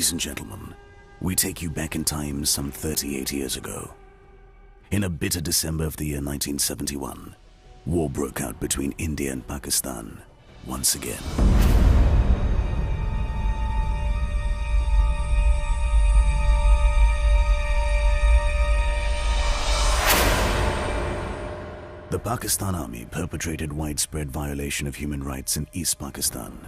Ladies and gentlemen, we take you back in time some 38 years ago. In a bitter December of the year 1971, war broke out between India and Pakistan once again. The Pakistan Army perpetrated widespread violation of human rights in East Pakistan,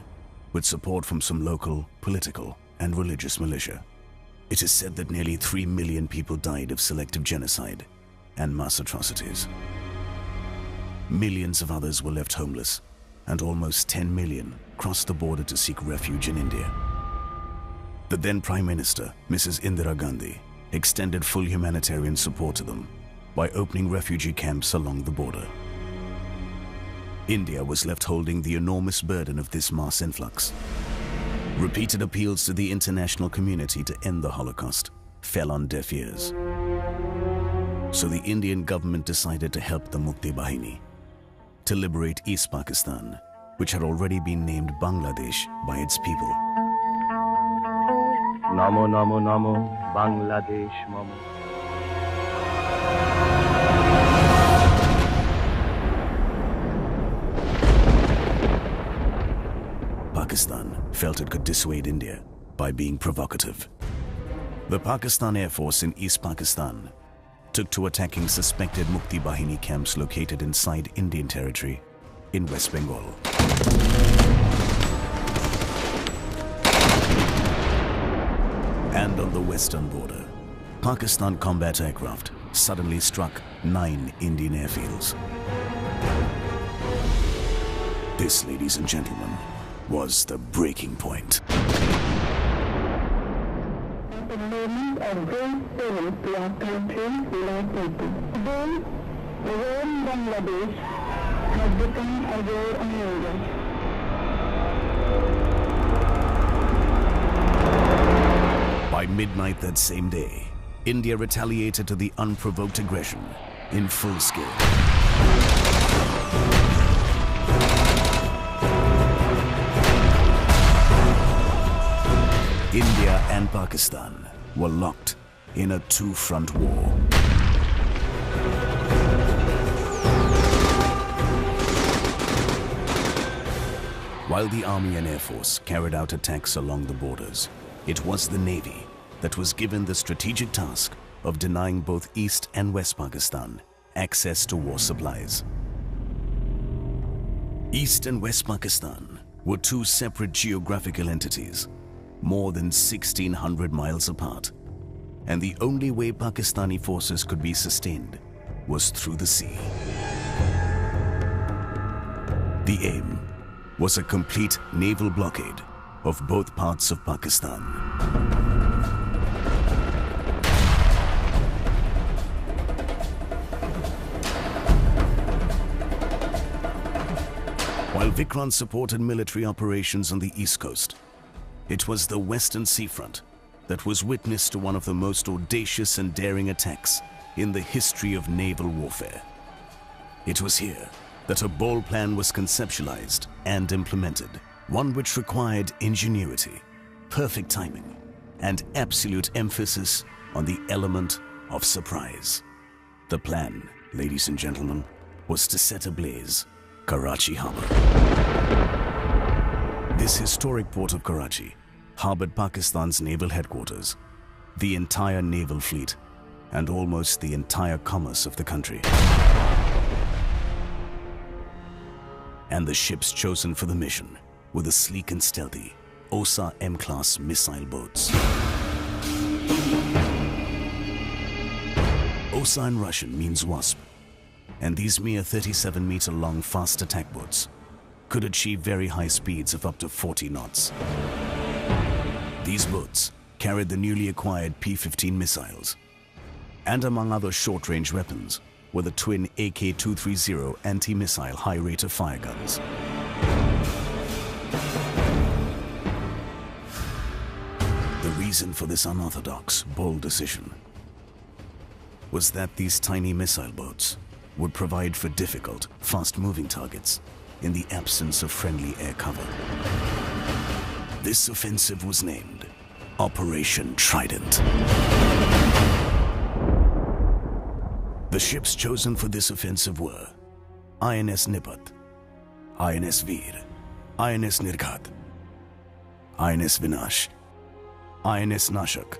with support from some local, political, and religious militia. It is said that nearly 3 million people died of selective genocide and mass atrocities. Millions of others were left homeless, and almost 10 million crossed the border to seek refuge in India. The then Prime Minister, Mrs. Indira Gandhi, extended full humanitarian support to them by opening refugee camps along the border. India was left holding the enormous burden of this mass influx. Repeated appeals to the international community to end the Holocaust fell on deaf ears. So the Indian government decided to help the Mukti Bahini to liberate East Pakistan, which had already been named Bangladesh by its people. Namo Namo Namo Bangladesh Mamo. Pakistan felt it could dissuade India by being provocative. The Pakistan Air Force in East Pakistan took to attacking suspected Mukti Bahini camps located inside Indian territory in West Bengal. And on the western border, Pakistan combat aircraft suddenly struck 9 Indian airfields. This, ladies and gentlemen, was the breaking point. The moment of great peril to our country will our people. Today, the war in Bangladesh has become a war on India. By midnight that same day, India retaliated to the unprovoked aggression in full scale. India and Pakistan were locked in a two-front war. While the Army and Air Force carried out attacks along the borders, it was the Navy that was given the strategic task of denying both East and West Pakistan access to war supplies. East and West Pakistan were two separate geographical entities, more than 1,600 miles apart, and the only way Pakistani forces could be sustained was through the sea. The aim was a complete naval blockade of both parts of Pakistan. While Vikrant supported military operations on the East Coast, it was the Western Seafront that was witness to one of the most audacious and daring attacks in the history of naval warfare. It was here that a bold plan was conceptualized and implemented, one which required ingenuity, perfect timing, and absolute emphasis on the element of surprise. The plan, ladies and gentlemen, was to set ablaze Karachi Harbor. This historic port of Karachi harbored Pakistan's naval headquarters, the entire naval fleet, and almost the entire commerce of the country. And the ships chosen for the mission were the sleek and stealthy OSA M-class missile boats. OSA in Russian means wasp, and these mere 37-meter-long fast attack boats could achieve very high speeds of up to 40 knots. These boats carried the newly acquired P-15 missiles, and among other short-range weapons were the twin AK-230 anti-missile high-rate-of-fire guns. The reason for this unorthodox, bold decision was that these tiny missile boats would provide for difficult, fast-moving targets in the absence of friendly air cover. This offensive was named Operation Trident. The ships chosen for this offensive were INS Nipat, INS Veer, INS Nirghat, INS Vinash, INS Nashak,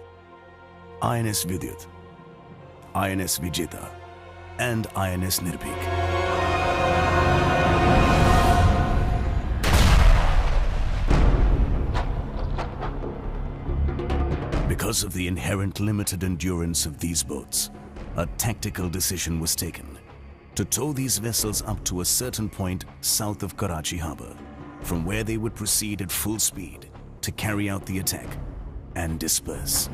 INS Vidyut, INS Vijeta, and INS Nirbhik. Because of the inherent limited endurance of these boats, a tactical decision was taken to tow these vessels up to a certain point south of Karachi Harbour, from where they would proceed at full speed to carry out the attack and disperse.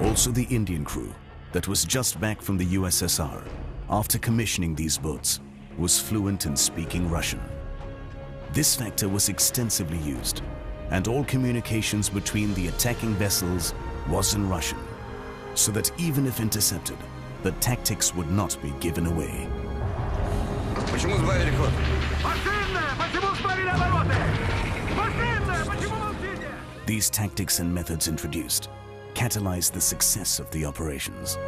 Also, the Indian crew that was just back from the USSR after commissioning these boats was fluent in speaking Russian. This factor was extensively used, and all communications between the attacking vessels was in Russian, so that even if intercepted, the tactics would not be given away. These tactics and methods introduced catalyzed the success of the operations.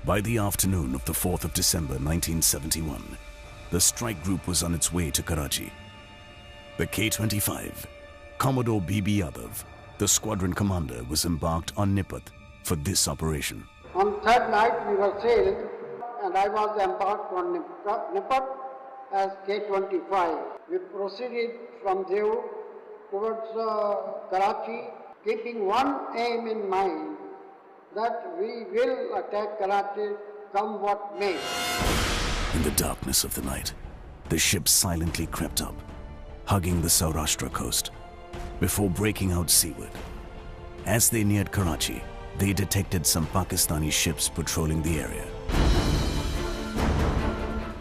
By the afternoon of the 4th of December 1971, the strike group was on its way to Karachi. The K-25, Commodore B.B. Yadav, the squadron commander, was embarked on Nipat for this operation. On third night we were sailed, and I was embarked on Nipat as K-25. We proceeded from there towards Karachi, keeping one aim in mind, that we will attack Karachi come what may. In the darkness of the night, the ship silently crept up, hugging the Saurashtra coast, before breaking out seaward. As they neared Karachi, they detected some Pakistani ships patrolling the area.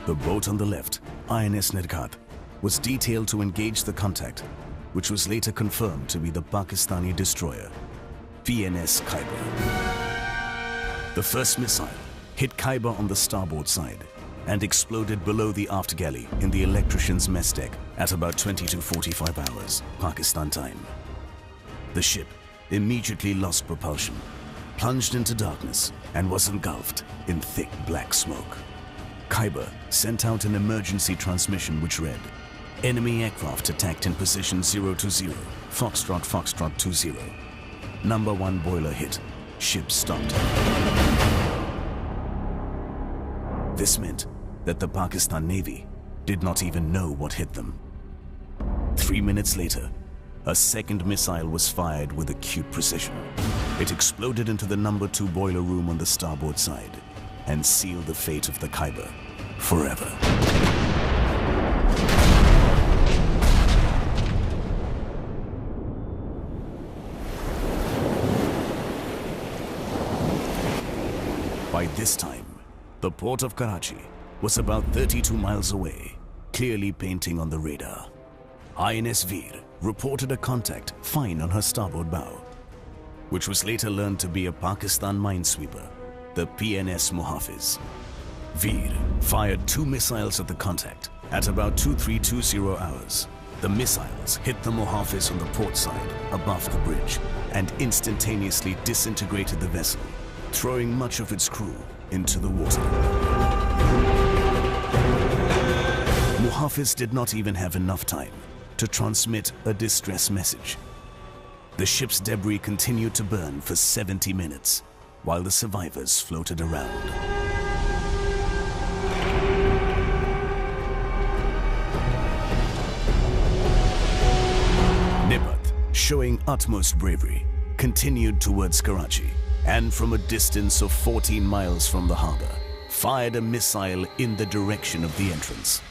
The boat on the left, INS Nirghat, was detailed to engage the contact, which was later confirmed to be the Pakistani destroyer, PNS Khyber. The first missile hit Khyber on the starboard side and exploded below the aft galley in the electrician's mess deck at about 22:45 hours, Pakistan time. The ship immediately lost propulsion, plunged into darkness, and was engulfed in thick black smoke. Khyber sent out an emergency transmission which read, "Enemy aircraft attacked in position 020, Foxtrot Foxtrot 20. Number 1 boiler hit. Ship stopped." This meant that the Pakistan Navy did not even know what hit them. 3 minutes later, a second missile was fired with acute precision. It exploded into the number 2 boiler room on the starboard side and sealed the fate of the Khyber forever. By this time, the port of Karachi was about 32 miles away, clearly painting on the radar. INS Veer reported a contact fine on her starboard bow, which was later learned to be a Pakistan minesweeper, the PNS Muhafiz. Veer fired 2 missiles at the contact at about 2320 hours. The missiles hit the Muhafiz on the port side above the bridge and instantaneously disintegrated the vessel, throwing much of its crew into the water. Muhafiz did not even have enough time to transmit a distress message. The ship's debris continued to burn for 70 minutes while the survivors floated around. Nipat, showing utmost bravery, continued towards Karachi, and from a distance of 14 miles from the harbor, fired a missile in the direction of the entrance.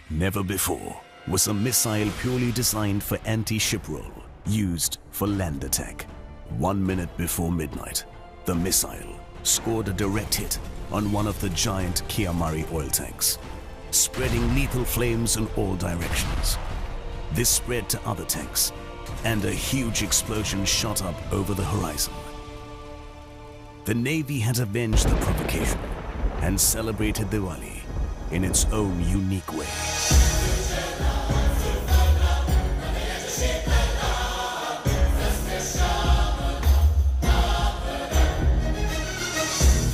Never before was a missile purely designed for anti-ship roll used for land attack. 1 minute before midnight, the missile scored a direct hit on one of the giant Kiamari oil tanks, spreading lethal flames in all directions. This spread to other tanks, and a huge explosion shot up over the horizon. The Navy had avenged the provocation and celebrated Diwali in its own unique way.